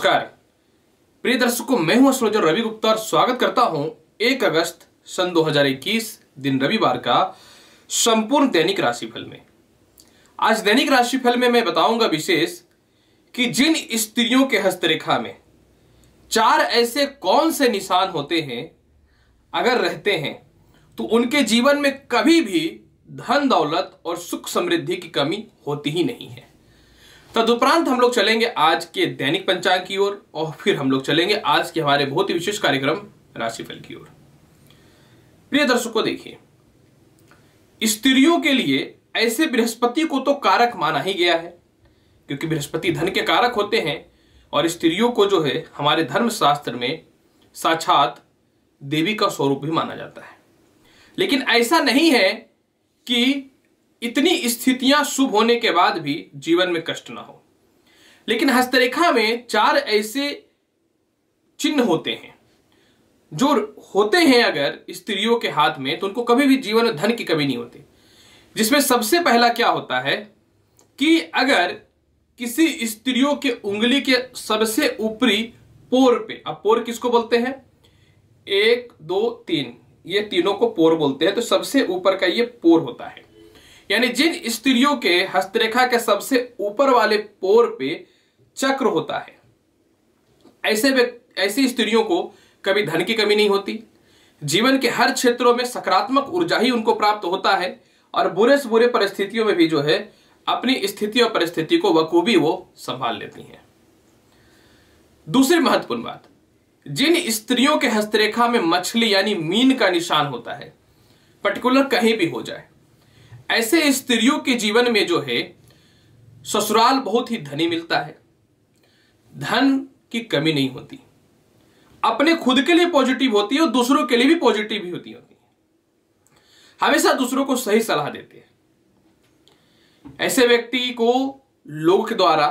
नमस्कार प्रिय दर्शकों, मैं हूं एस्ट्रोलॉजर रवि गुप्ता और स्वागत करता हूं 1 अगस्त सन 2021 दिन रविवार का संपूर्ण दैनिक राशिफल में। आज दैनिक राशिफल में मैं बताऊंगा विशेष कि जिन स्त्रियों के हस्तरेखा में 4 ऐसे कौन से निशान होते हैं, अगर रहते हैं तो उनके जीवन में कभी भी धन दौलत और सुख समृद्धि की कमी होती ही नहीं है। तदुपरांत हम लोग चलेंगे आज के दैनिक पंचांग की ओर और फिर हम लोग चलेंगे आज के हमारे बहुत ही विशेष कार्यक्रम राशिफल की ओर। प्रिय दर्शकों, देखिए, स्त्रियों के लिए ऐसे बृहस्पति को तो कारक माना ही गया है, क्योंकि बृहस्पति धन के कारक होते हैं और स्त्रियों को जो है हमारे धर्मशास्त्र में साक्षात देवी का स्वरूप भी माना जाता है। लेकिन ऐसा नहीं है कि इतनी स्थितियां शुभ होने के बाद भी जीवन में कष्ट ना हो। लेकिन हस्तरेखा में 4 ऐसे चिन्ह होते हैं जो होते हैं अगर स्त्रियों के हाथ में, तो उनको कभी भी जीवन में धन की कमी नहीं होती। जिसमें सबसे पहला क्या होता है कि अगर किसी स्त्रियों के उंगली के सबसे ऊपरी पोर पे, अब पोर किसको बोलते हैं, 1 2 3, ये तीनों को पोर बोलते हैं, तो सबसे ऊपर का ये पोर होता है। यानी जिन स्त्रियों के हस्तरेखा के सबसे ऊपर वाले पोर पे चक्र होता है, ऐसी स्त्रियों को कभी धन की कमी नहीं होती। जीवन के हर क्षेत्रों में सकारात्मक ऊर्जा ही उनको प्राप्त होता है और बुरे से बुरे परिस्थितियों में भी जो है अपनी स्थिति और परिस्थिति को बखूबी वो संभाल लेती हैं। दूसरी महत्वपूर्ण बात, जिन स्त्रियों के हस्तरेखा में मछली यानी मीन का निशान होता है, पर्टिकुलर कहीं भी हो जाए, ऐसे स्त्रियों के जीवन में जो है ससुराल बहुत ही धनी मिलता है, धन की कमी नहीं होती, अपने खुद के लिए पॉजिटिव होती है और दूसरों के लिए भी पॉजिटिव ही होती है, हमेशा दूसरों को सही सलाह देते हैं। ऐसे व्यक्ति को लोगों के द्वारा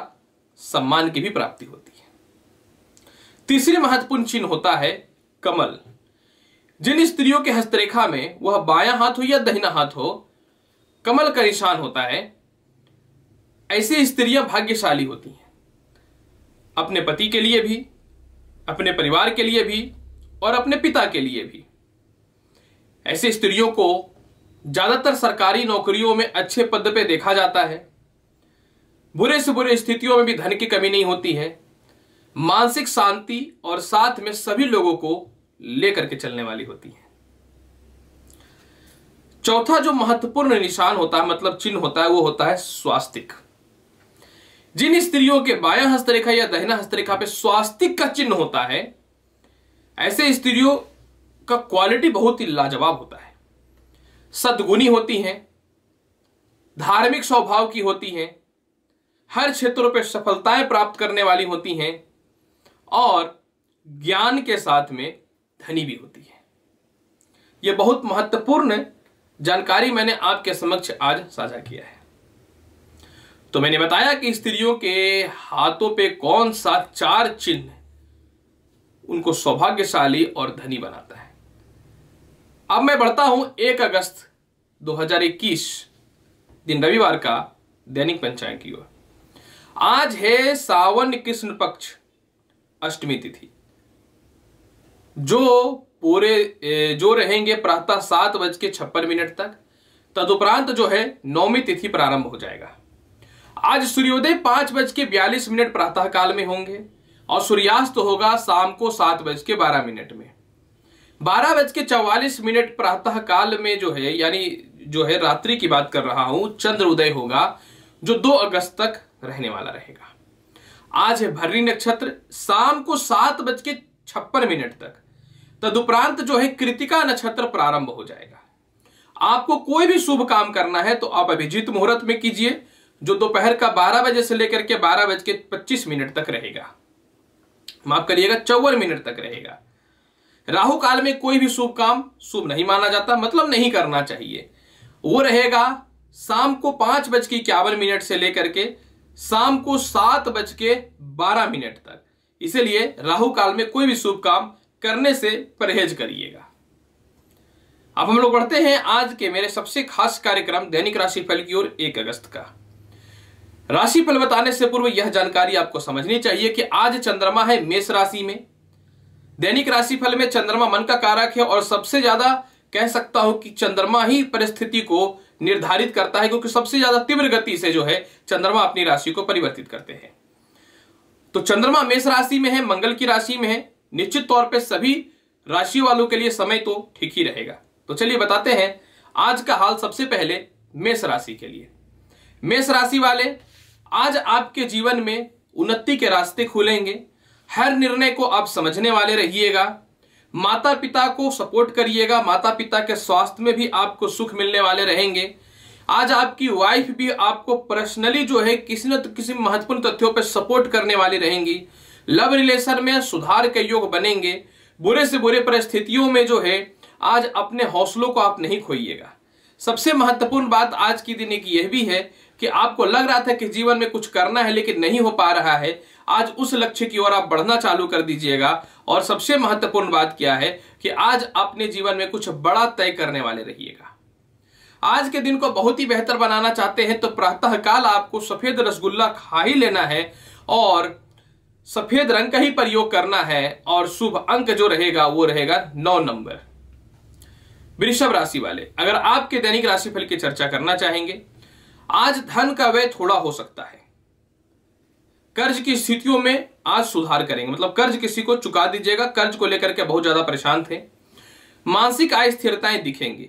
सम्मान की भी प्राप्ति होती है। तीसरी महत्वपूर्ण चिन्ह होता है कमल। जिन स्त्रियों के हस्तरेखा में वह बायां हाथ हो या दाहिना हाथ हो, कमल का निशान होता है, ऐसी स्त्रियां भाग्यशाली होती हैं, अपने पति के लिए भी, अपने परिवार के लिए भी और अपने पिता के लिए भी। ऐसी स्त्रियों को ज्यादातर सरकारी नौकरियों में अच्छे पद पे देखा जाता है। बुरे से बुरे स्थितियों में भी धन की कमी नहीं होती है, मानसिक शांति और साथ में सभी लोगों को लेकर के चलने वाली होती है। चौथा जो महत्वपूर्ण निशान होता है, मतलब चिन्ह होता है, वो होता है स्वास्तिक। जिन स्त्रियों के बायां हस्तरेखा या दाहिना हस्तरेखा पे स्वास्तिक का चिन्ह होता है, ऐसे स्त्रियों का क्वालिटी बहुत ही लाजवाब होता है, सद्गुणी होती हैं, धार्मिक स्वभाव की होती हैं, हर क्षेत्रों पे सफलताएं प्राप्त करने वाली होती हैं और ज्ञान के साथ में धनी भी होती है। यह बहुत महत्वपूर्ण जानकारी मैंने आपके समक्ष आज साझा किया है। तो मैंने बताया कि स्त्रियों के हाथों पे कौन सा 4 चिन्ह उनको सौभाग्यशाली और धनी बनाता है। अब मैं बढ़ता हूं 1 अगस्त 2021 दिन रविवार का दैनिक पंचांग की ओर। आज है सावन कृष्ण पक्ष अष्टमी तिथि, जो रहेंगे प्रातः 7:56 तक। तदुपरांत जो है नौमी तिथि प्रारंभ हो जाएगा। आज सूर्योदय 5:42 प्रातः काल में होंगे और सूर्यास्त होगा शाम को 7:12 में। 12:44 प्रातः काल में जो है, यानी जो है रात्रि की बात कर रहा हूं, चंद्र उदय होगा जो 2 अगस्त तक रहने वाला रहेगा। आज है भरणी नक्षत्र शाम को 7:56 तक। तदुपरांत जो है कृतिका नक्षत्र प्रारंभ हो जाएगा। आपको कोई भी शुभ काम करना है तो आप अभिजीत मुहूर्त में कीजिए, जो दोपहर का 12 बजे से लेकर के 12:25 तक रहेगा, माफ करिएगा 54 मिनट तक रहेगा। राहु काल में कोई भी शुभ काम शुभ नहीं माना जाता, मतलब नहीं करना चाहिए। वो रहेगा शाम को 5:51 से लेकर के शाम को 7:12 तक। इसीलिए राहु काल में कोई भी शुभ काम करने से परहेज करिएगा। अब हम लोग बढ़ते हैं आज के मेरे सबसे खास कार्यक्रम दैनिक राशिफल की ओर 1 अगस्त का। राशिफल बताने से पूर्व यह जानकारी आपको समझनी चाहिए कि आज चंद्रमा है मेष राशि में। दैनिक राशिफल में चंद्रमा मन का कारक है और सबसे ज्यादा कह सकता हूं कि चंद्रमा ही परिस्थिति को निर्धारित करता है, क्योंकि सबसे ज्यादा तीव्र गति से जो है चंद्रमा अपनी राशि को परिवर्तित करते हैं। तो चंद्रमा मेष राशि में है, मंगल की राशि में है। निश्चित तौर पे सभी राशि वालों के लिए समय तो ठीक ही रहेगा। तो चलिए बताते हैं आज का हाल। सबसे पहले मेष राशि के लिए। मेष राशि वाले, आज आपके जीवन में उन्नति के रास्ते खुलेंगे। हर निर्णय को आप समझने वाले रहिएगा। माता पिता को सपोर्ट करिएगा। माता पिता के स्वास्थ्य में भी आपको सुख मिलने वाले रहेंगे। आज आपकी वाइफ भी आपको पर्सनली जो है किसी न किसी महत्वपूर्ण तथ्यों पर सपोर्ट करने वाली रहेंगी। लव रिलेशन में सुधार के योग बनेंगे। बुरे से बुरे परिस्थितियों में जो है आज अपने हौसलों को आप नहीं खोइएगा। सबसे महत्वपूर्ण बात आज की दिन की यह भी है कि आपको लग रहा था कि जीवन में कुछ करना है लेकिन नहीं हो पा रहा है, आज उस लक्ष्य की ओर आप बढ़ना चालू कर दीजिएगा। और सबसे महत्वपूर्ण बात क्या है कि आज अपने जीवन में कुछ बड़ा तय करने वाले रहिएगा। आज के दिन को बहुत ही बेहतर बनाना चाहते हैं तो प्रातःकाल आपको सफेद रसगुल्ला खा ही लेना है और सफेद रंग का ही प्रयोग करना है। और शुभ अंक जो रहेगा वो रहेगा 9 नंबर। वृषभ राशि वाले, अगर आपके दैनिक राशिफल की चर्चा करना चाहेंगे, आज धन का व्यय थोड़ा हो सकता है। कर्ज की स्थितियों में आज सुधार करेंगे, मतलब कर्ज किसी को चुका दीजिएगा। कर्ज को लेकर के बहुत ज्यादा परेशान थे। मानसिक अस्थिरताएं दिखेंगी।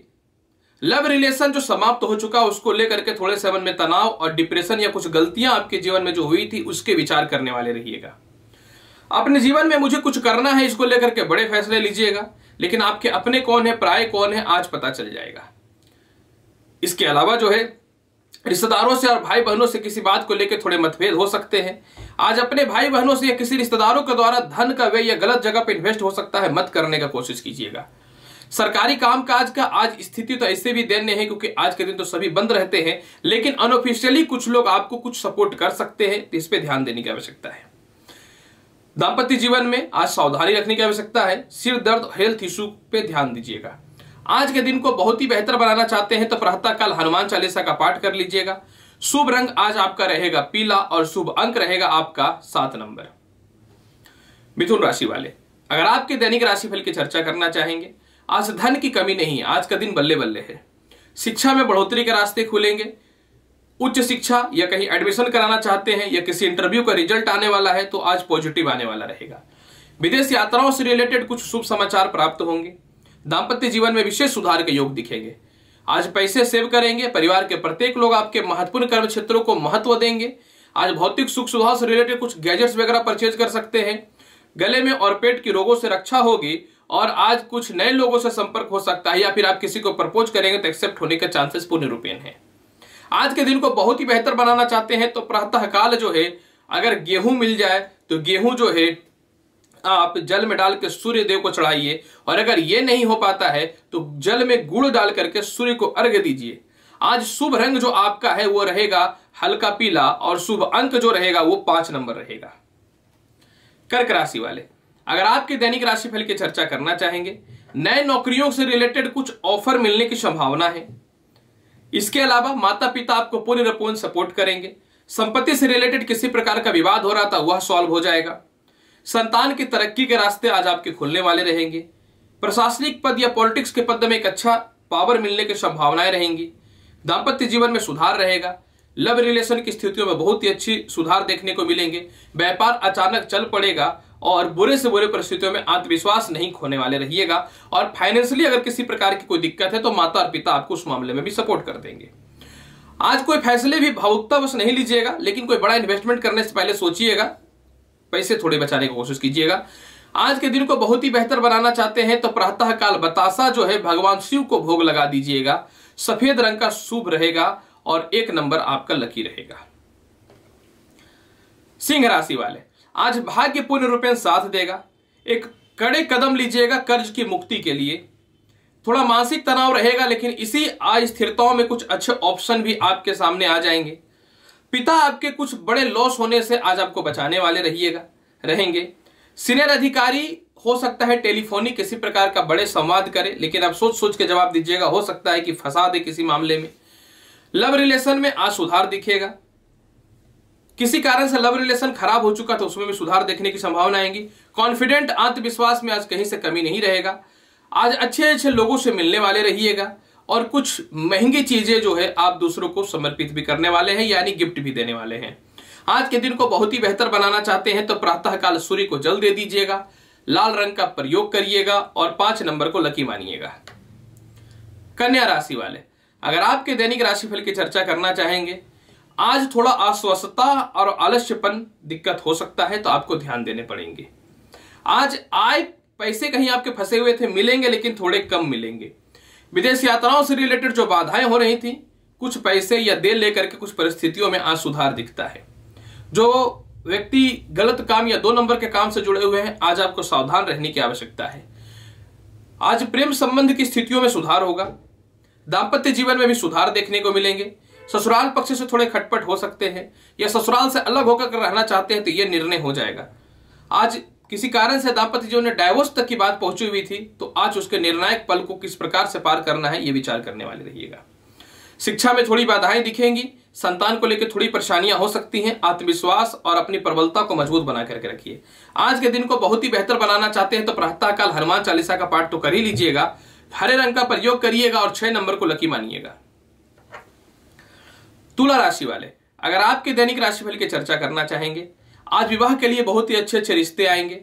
लव रिलेशन जो समाप्त हो चुका उसको लेकर के थोड़े से मन में तनाव और डिप्रेशन या कुछ गलतियां आपके जीवन में जो हुई थी उसके विचार करने वाले रहिएगा। अपने जीवन में मुझे कुछ करना है, इसको लेकर के बड़े फैसले लीजिएगा, लेकिन आपके अपने कौन है, पराये कौन है, आज पता चल जाएगा। इसके अलावा जो है रिश्तेदारों से और भाई बहनों से किसी बात को लेकर थोड़े मतभेद हो सकते हैं। आज अपने भाई बहनों से या किसी रिश्तेदारों के द्वारा धन का व्यय या गलत जगह पर इन्वेस्ट हो सकता है, मत करने का कोशिश कीजिएगा। सरकारी कामकाज का आज स्थिति तो ऐसे भी दैन्य है क्योंकि आज के दिन तो सभी बंद रहते हैं, लेकिन अनऑफिशियली कुछ लोग आपको कुछ सपोर्ट कर सकते हैं, तो इस पे ध्यान देने की आवश्यकता है। दाम्पत्य जीवन में आज सावधानी रखने की आवश्यकता है। सिर दर्द, हेल्थ इशू पे ध्यान दीजिएगा। आज के दिन को बहुत ही बेहतर बनाना चाहते हैं तो प्रातःकाल हनुमान चालीसा का पाठ कर लीजिएगा। शुभ रंग आज आपका रहेगा पीला और शुभ अंक रहेगा आपका 7 नंबर। मिथुन राशि वाले, अगर आपके दैनिक राशिफल की चर्चा करना चाहेंगे, आज धन की कमी नहीं, आज का दिन बल्ले बल्ले है। शिक्षा में बढ़ोतरी के रास्ते खुलेंगे। उच्च शिक्षा या कहीं एडमिशन कराना चाहते हैं या किसी इंटरव्यू का रिजल्ट आने वाला है तो आज पॉजिटिव आने वाला रहेगा। विदेश यात्राओं से रिलेटेड कुछ शुभ समाचार प्राप्त होंगे। दाम्पत्य जीवन में विशेष सुधार के योग दिखेंगे। आज पैसे सेव करेंगे। परिवार के प्रत्येक लोग आपके महत्वपूर्ण कर्म क्षेत्रों को महत्व देंगे। आज भौतिक सुख सुविधाओं से रिलेटेड कुछ गैजेट्स वगैरह परचेज कर सकते हैं। गले में और पेट की रोगों से रक्षा होगी और आज कुछ नए लोगों से संपर्क हो सकता है या फिर आप किसी को प्रपोज करेंगे तो एक्सेप्ट होने के चांसेस पूर्ण रूपेण है। आज के दिन को बहुत ही बेहतर बनाना चाहते हैं तो प्रातःकाल जो है अगर गेहूं मिल जाए तो गेहूं जो है आप जल में डाल के सूर्य देव को चढ़ाइए, और अगर ये नहीं हो पाता है तो जल में गुड़ डाल करके सूर्य को अर्घ्य दीजिए। आज शुभ रंग जो आपका है वो रहेगा हल्का पीला और शुभ अंक जो रहेगा वो 5 नंबर रहेगा। कर्क राशि वाले, अगर आपके दैनिक राशिफल की चर्चा करना चाहेंगे, नए नौकरियों से रिलेटेड कुछ ऑफर मिलने की संभावना है। इसके अलावा माता पिता आपको पूर्ण सपोर्ट करेंगे। संपत्ति से रिलेटेड किसी प्रकार का विवाद हो रहा था वह सॉल्व हो जाएगा। संतान की तरक्की के रास्ते आज आपके खुलने वाले रहेंगे। प्रशासनिक पद या पॉलिटिक्स के पद में एक अच्छा पावर मिलने की संभावनाएं रहेंगी। दाम्पत्य जीवन में सुधार रहेगा। लव रिलेशन की स्थितियों में बहुत ही अच्छी सुधार देखने को मिलेंगे। व्यापार अचानक चल पड़ेगा और बुरे से बुरे परिस्थितियों में आत्मविश्वास नहीं खोने वाले रहिएगा। और फाइनेंशियली अगर किसी प्रकार की कोई दिक्कत है तो माता और पिता आपको उस मामले में भी सपोर्ट कर देंगे। आज कोई फैसले भी भावुकतावश नहीं लीजिएगा, लेकिन कोई बड़ा इन्वेस्टमेंट करने से पहले सोचिएगा, पैसे थोड़े बचाने की कोशिश कीजिएगा। आज के दिन को बहुत ही बेहतर बनाना चाहते हैं तो प्रातःकाल बतासा जो है भगवान शिव को भोग लगा दीजिएगा। सफेद रंग का शुभ रहेगा और 1 नंबर आपका लकी रहेगा। सिंह राशि वाले, आज भाग्य पूर्ण रूपेण साथ देगा। एक कड़े कदम लीजिएगा कर्ज की मुक्ति के लिए। थोड़ा मानसिक तनाव रहेगा, लेकिन इसी अस्थिरताओं में कुछ अच्छे ऑप्शन भी आपके सामने आ जाएंगे। पिता आपके कुछ बड़े लॉस होने से आज आपको बचाने वाले रहेंगे। सीनियर अधिकारी हो सकता है टेलीफोनिक किसी प्रकार का बड़े संवाद करे, लेकिन आप सोच सोच के जवाब दीजिएगा, हो सकता है कि फंसा दे किसी मामले में। लव रिलेशन में आज सुधार दिखेगा। किसी कारण से लव रिलेशन खराब हो चुका तो उसमें भी सुधार देखने की संभावना आएगी। कॉन्फिडेंट आत्मविश्वास में आज कहीं से कमी नहीं रहेगा। आज अच्छे अच्छे लोगों से मिलने वाले रहिएगा और कुछ महंगी चीजें जो है आप दूसरों को समर्पित भी करने वाले हैं, यानी गिफ्ट भी देने वाले हैं। आज के दिन को बहुत ही बेहतर बनाना चाहते हैं तो प्रातःकाल सूर्य को जल दे दीजिएगा, लाल रंग का प्रयोग करिएगा और 5 नंबर को लकी मानिएगा। कन्या राशि वाले, अगर आपके दैनिक राशिफल की चर्चा करना चाहेंगे, आज थोड़ा अस्वस्थता और आलस्यपन दिक्कत हो सकता है तो आपको ध्यान देने पड़ेंगे। आज आय पैसे कहीं आपके फंसे हुए थे, मिलेंगे लेकिन थोड़े कम मिलेंगे। विदेश यात्राओं से रिलेटेड जो बाधाएं हो रही थी, कुछ पैसे या देर लेकर के कुछ परिस्थितियों में आज सुधार दिखता है। जो व्यक्ति गलत काम या 2 नंबर के काम से जुड़े हुए हैं, आज आपको सावधान रहने की आवश्यकता है। आज प्रेम संबंध की स्थितियों में सुधार होगा। दाम्पत्य जीवन में भी सुधार देखने को मिलेंगे। ससुराल पक्ष से थोड़े खटपट हो सकते हैं या ससुराल से अलग होकर रहना चाहते हैं तो यह निर्णय हो जाएगा। आज किसी कारण से दाम्पत्य जीवन में डाइवोर्स तक की बात पहुंची हुई थी तो आज उसके निर्णायक पल को किस प्रकार से पार करना है यह विचार करने वाले रहिएगा। शिक्षा में थोड़ी बाधाएं दिखेंगी, संतान को लेकर थोड़ी परेशानियां हो सकती हैं। आत्मविश्वास और अपनी प्रबलता को मजबूत बना करके रखिए। आज के दिन को बहुत ही बेहतर बनाना चाहते हैं तो प्रातःकाल हनुमान चालीसा का पाठ तो कर ही लीजिएगा, हरे रंग का प्रयोग करिएगा और 6 नंबर को लकी मानिएगा। तुला राशि वाले, अगर आपके दैनिक राशिफल की चर्चा करना चाहेंगे, आज विवाह के लिए बहुत ही अच्छे अच्छे रिश्ते आएंगे।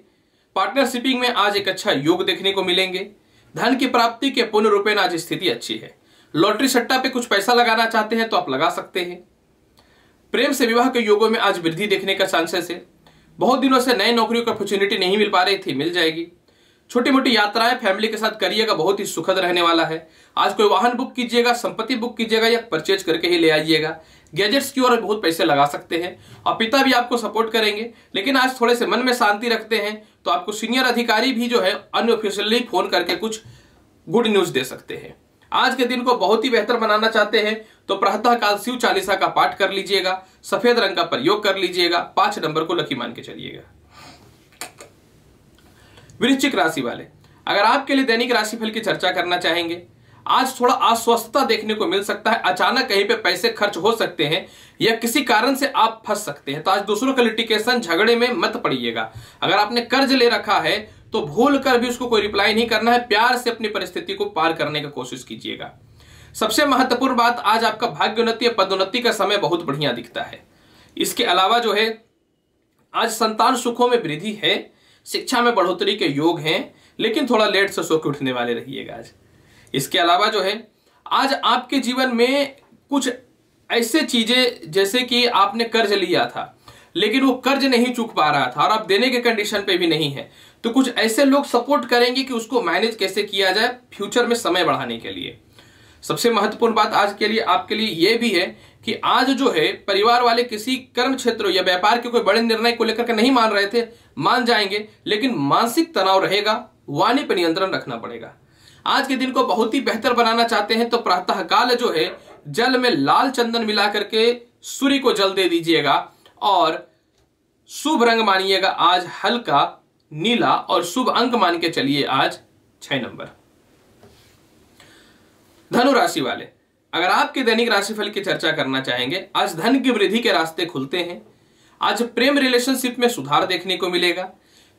पार्टनरशिपिंग में आज एक अच्छा योग देखने को मिलेंगे। धन की प्राप्ति के पूर्ण रूपेण आज स्थिति अच्छी है। लॉटरी सट्टा पे कुछ पैसा लगाना चाहते हैं तो आप लगा सकते हैं। प्रेम से विवाह के योगों में आज वृद्धि देखने का चांसेस है। बहुत दिनों से नए नौकरियों की अपॉर्चुनिटी नहीं मिल पा रही थी, मिल जाएगी। छोटी मोटी यात्राएं फैमिली के साथ करिएगा, बहुत ही सुखद रहने वाला है। आज कोई वाहन बुक कीजिएगा, संपत्ति बुक कीजिएगा या परचेज करके ही ले आइएगा। गैजेट्स की ओर बहुत पैसे लगा सकते हैं और पिता भी आपको सपोर्ट करेंगे, लेकिन आज थोड़े से मन में शांति रखते हैं तो आपको सीनियर अधिकारी भी जो है अनऑफिशियली फोन करके कुछ गुड न्यूज दे सकते हैं। आज के दिन को बहुत ही बेहतर बनाना चाहते हैं तो प्रातःकाल शिव चालीसा का पाठ कर लीजिएगा, सफेद रंग का प्रयोग कर लीजिएगा, 5 नंबर को लकी मान के चलिएगा। वृश्चिक राशि वाले, अगर आपके लिए दैनिक राशिफल की चर्चा करना चाहेंगे, आज थोड़ा अस्वस्थता देखने को मिल सकता है। अचानक कहीं पे पैसे खर्च हो सकते हैं या किसी कारण से आप फंस सकते हैं तो आज दूसरों का लिटिगेशन झगड़े में मत पड़िएगा। अगर आपने कर्ज ले रखा है तो भूल कर भी उसको कोई रिप्लाई नहीं करना है, प्यार से अपनी परिस्थिति को पार करने की कोशिश कीजिएगा। सबसे महत्वपूर्ण बात, आज आपका भाग्योन्नति या पदोन्नति का समय बहुत बढ़िया दिखता है। इसके अलावा जो है आज संतान सुखों में वृद्धि है, शिक्षा में बढ़ोतरी के योग हैं, लेकिन थोड़ा लेट से सो के उठने वाले रहिएगा आज। इसके अलावा जो है आज आपके जीवन में कुछ ऐसे चीजें, जैसे कि आपने कर्ज लिया था लेकिन वो कर्ज नहीं चुक पा रहा था और आप देने के कंडीशन पे भी नहीं है, तो कुछ ऐसे लोग सपोर्ट करेंगे कि उसको मैनेज कैसे किया जाए फ्यूचर में समय बढ़ाने के लिए। सबसे महत्वपूर्ण बात आज के लिए आपके लिए यह भी है कि आज जो है परिवार वाले किसी कर्म क्षेत्र या व्यापार के कोई बड़े निर्णय को लेकर के नहीं मान रहे थे, मान जाएंगे, लेकिन मानसिक तनाव रहेगा, वाणी पर नियंत्रण रखना पड़ेगा। आज के दिन को बहुत ही बेहतर बनाना चाहते हैं तो प्रातःकाल जो है जल में लाल चंदन मिला करके सूर्य को जल दे दीजिएगा और शुभ रंग मानिएगा आज हल्का नीला और शुभ अंक मान के चलिए आज 6 नंबर। धनु राशि वाले, अगर आपके दैनिक राशिफल की चर्चा करना चाहेंगे, आज धन की वृद्धि के रास्ते खुलते हैं। आज प्रेम रिलेशनशिप में सुधार देखने को मिलेगा।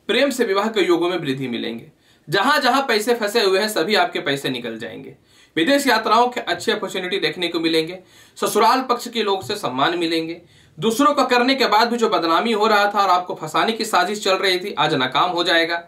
प्रेम से विवाह के योगों में वृद्धि मिलेंगे। जहां जहां पैसे फंसे हुए हैं सभी आपके पैसे निकल जाएंगे। विदेश यात्राओं के अच्छे अपॉर्चुनिटी देखने को मिलेंगे। ससुराल पक्ष के लोग से सम्मान मिलेंगे। दूसरों का करने के बाद भी जो बदनामी हो रहा था और आपको फंसाने की साजिश चल रही थी, आज नाकाम हो जाएगा।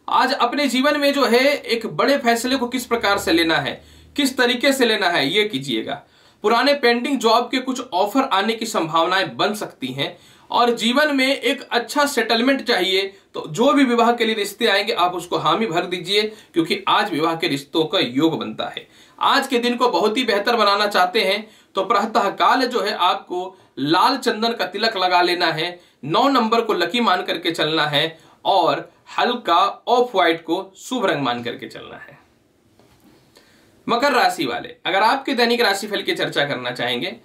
आज अपने जीवन में जो है एक बड़े फैसले को किस प्रकार से लेना है, किस तरीके से लेना है, ये कीजिएगा। पुराने पेंडिंग जॉब के कुछ ऑफर आने की संभावनाएं बन सकती हैं और जीवन में एक अच्छा सेटलमेंट चाहिए तो जो भी विवाह के लिए रिश्ते आएंगे आप उसको हामी भर दीजिए, क्योंकि आज विवाह के रिश्तों का योग बनता है। आज के दिन को बहुत ही बेहतर बनाना चाहते हैं तो प्रातःकाल जो है आपको लाल चंदन का तिलक लगा लेना है, 9 नंबर को लकी मान करके चलना है और हल्का ऑफ व्हाइट को शुभ रंग मान करके चलना है। मकर राशि वाले, अगर आपके दैनिक राशिफल की चर्चा करना चाहेंगे,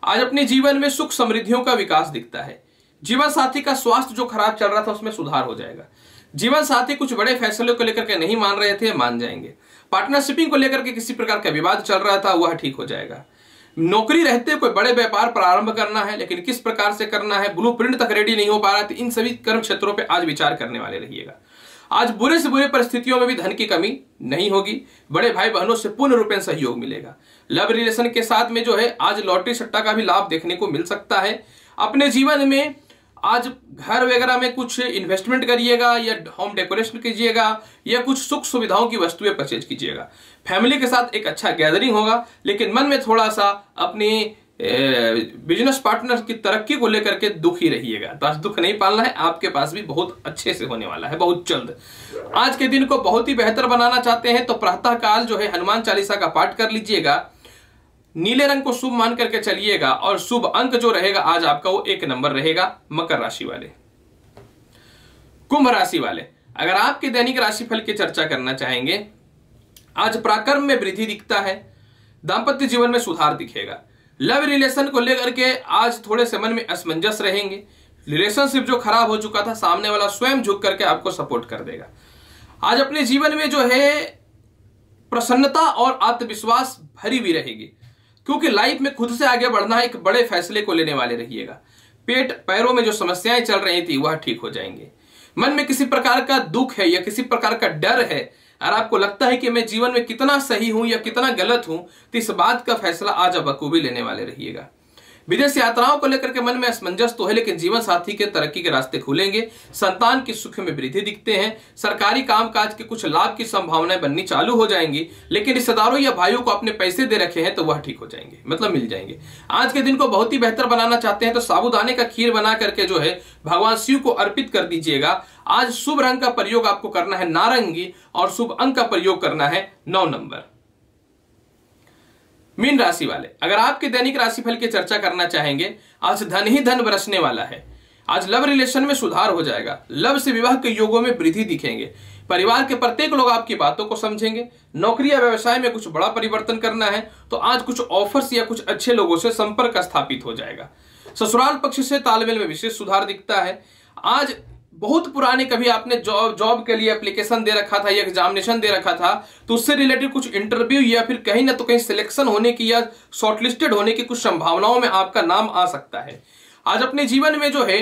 आज अपने जीवन में सुख समृद्धियों का विकास दिखता है। जीवन साथी का स्वास्थ्य जो खराब चल रहा था उसमें सुधार हो जाएगा। जीवन साथी कुछ बड़े फैसलों को लेकर के नहीं मान रहे थे, मान जाएंगे। पार्टनरशिपिंग को लेकर के किसी प्रकार का विवाद चल रहा था, वह ठीक हो जाएगा। नौकरी रहते कोई बड़े व्यापार प्रारंभ करना है, लेकिन किस प्रकार से करना है, ब्लूप्रिंट तक रेडी नहीं हो पा रहा है, तो इन सभी कर्म क्षेत्रों पे आज विचार करने वाले रहिएगा। आज बुरे से बुरे परिस्थितियों में भी धन की कमी नहीं होगी, बड़े भाई बहनों से पूर्ण रूपेण सहयोग मिलेगा। लव रिलेशन के साथ में जो है आज लॉटरी सट्टा का भी लाभ देखने को मिल सकता है। अपने जीवन में आज घर वगैरह में कुछ इन्वेस्टमेंट करिएगा या होम डेकोरेशन कीजिएगा या कुछ सुख सुविधाओं की वस्तुएं परचेज कीजिएगा। फैमिली के साथ एक अच्छा गैदरिंग होगा, लेकिन मन में थोड़ा सा अपनी बिजनेस पार्टनर की तरक्की को लेकर के दुखी रहिएगा। तो आज दुख नहीं पालना है, आपके पास भी बहुत अच्छे से होने वाला है बहुत जल्द। आज के दिन को बहुत ही बेहतर बनाना चाहते हैं तो प्रातः काल जो है हनुमान चालीसा का पाठ कर लीजिएगा, नीले रंग को शुभ मान करके चलिएगा और शुभ अंक जो रहेगा आज आपका वो 1 नंबर रहेगा। मकर राशि वाले, कुंभ राशि वाले, अगर आपके दैनिक राशिफल की चर्चा करना चाहेंगे, आज पराक्रम में वृद्धि दिखता है, दांपत्य जीवन में सुधार दिखेगा। लव रिलेशन को लेकर के आज थोड़े से मन में असमंजस रहेंगे। रिलेशनशिप जो खराब हो चुका था, सामने वाला स्वयं झुक करके आपको सपोर्ट कर देगा। आज अपने जीवन में जो है प्रसन्नता और आत्मविश्वास भरी हुई रहेगी, क्योंकि लाइफ में खुद से आगे बढ़ना एक बड़े फैसले को लेने वाले रहिएगा। पेट पैरों में जो समस्याएं चल रही थी वह ठीक हो जाएंगे। मन में किसी प्रकार का दुख है या किसी प्रकार का डर है और आपको लगता है कि मैं जीवन में कितना सही हूं या कितना गलत हूं, तो इस बात का फैसला आज आप बखूबी लेने वाले रहिएगा। विदेश यात्राओं को लेकर के मन में असमंजस तो है, लेकिन जीवन साथी के तरक्की के रास्ते खुलेंगे। संतान की सुख में वृद्धि दिखते हैं। सरकारी कामकाज के कुछ लाभ की संभावनाएं बननी चालू हो जाएंगी, लेकिन रिश्तेदारों या भाइयों को अपने पैसे दे रखे हैं तो वह ठीक हो जाएंगे, मतलब मिल जाएंगे। आज के दिन को बहुत ही बेहतर बनाना चाहते हैं तो साबूदाने का खीर बना करके जो है भगवान शिव को अर्पित कर दीजिएगा। आज शुभ रंग का प्रयोग आपको करना है नारंगी और शुभ अंक का प्रयोग करना है 9 नंबर। मीन राशि वाले, अगर आपके दैनिक राशिफल की चर्चा करना चाहेंगे, आज धन ही धन बरसने वाला है। आज लव रिलेशन में सुधार हो जाएगा। लव से विवाह के योगों में वृद्धि दिखेंगे। परिवार के प्रत्येक लोग आपकी बातों को समझेंगे। नौकरी या व्यवसाय में कुछ बड़ा परिवर्तन करना है तो आज कुछ ऑफर्स या कुछ अच्छे लोगों से संपर्क स्थापित हो जाएगा। ससुराल पक्ष से तालमेल में विशेष सुधार दिखता है। आज बहुत पुराने कभी आपने जॉब के लिए एप्लीकेशन दे रखा था या एग्जामिनेशन दे रखा था, तो उससे रिलेटेड कुछ इंटरव्यू या फिर कहीं ना तो कहीं सिलेक्शन होने की या शॉर्टलिस्टेड होने की कुछ संभावनाओं में आपका नाम आ सकता है। आज अपने जीवन में जो है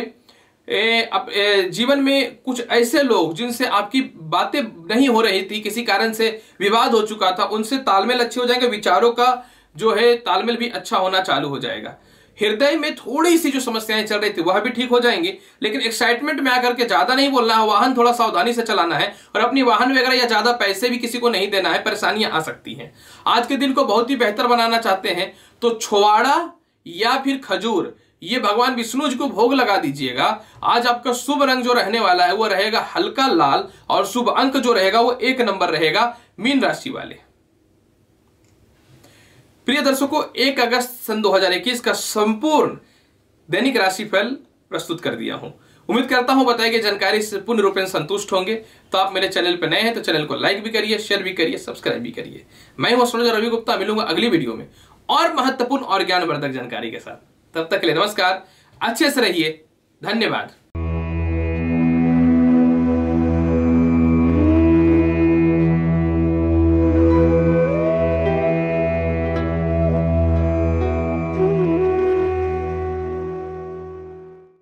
जीवन में कुछ ऐसे लोग जिनसे आपकी बातें नहीं हो रही थी, किसी कारण से विवाद हो चुका था, उनसे तालमेल अच्छे हो जाएंगे। विचारों का जो है तालमेल भी अच्छा होना चालू हो जाएगा। हृदय में थोड़ी सी जो समस्याएं चल रही थी वह भी ठीक हो जाएंगी, लेकिन एक्साइटमेंट में आकर के ज्यादा नहीं बोलना है। वाहन थोड़ा सावधानी से चलाना है और अपनी वाहन वगैरह या ज्यादा पैसे भी किसी को नहीं देना है, परेशानियां आ सकती हैं। आज के दिन को बहुत ही बेहतर बनाना चाहते हैं तो छुआड़ा या फिर खजूर ये भगवान विष्णु जी को भोग लगा दीजिएगा। आज आपका शुभ रंग जो रहने वाला है वो रहेगा हल्का लाल और शुभ अंक जो रहेगा वो 1 नंबर रहेगा। मीन राशि वाले, प्रिय दर्शकों, 1 अगस्त सन 2021 का संपूर्ण दैनिक राशिफल प्रस्तुत कर दिया हूं। उम्मीद करता हूं बताई गई जानकारी से पूर्ण रूप से संतुष्ट होंगे। तो आप मेरे चैनल पर नए हैं तो चैनल को लाइक भी करिए, शेयर भी करिए, सब्सक्राइब भी करिए। मैं हूं एस्ट्रोलॉजर रवि गुप्ता, मिलूंगा अगली वीडियो में और महत्वपूर्ण और ज्ञानवर्धक जानकारी के साथ। तब तक के लिए नमस्कार, अच्छे से रहिए, धन्यवाद।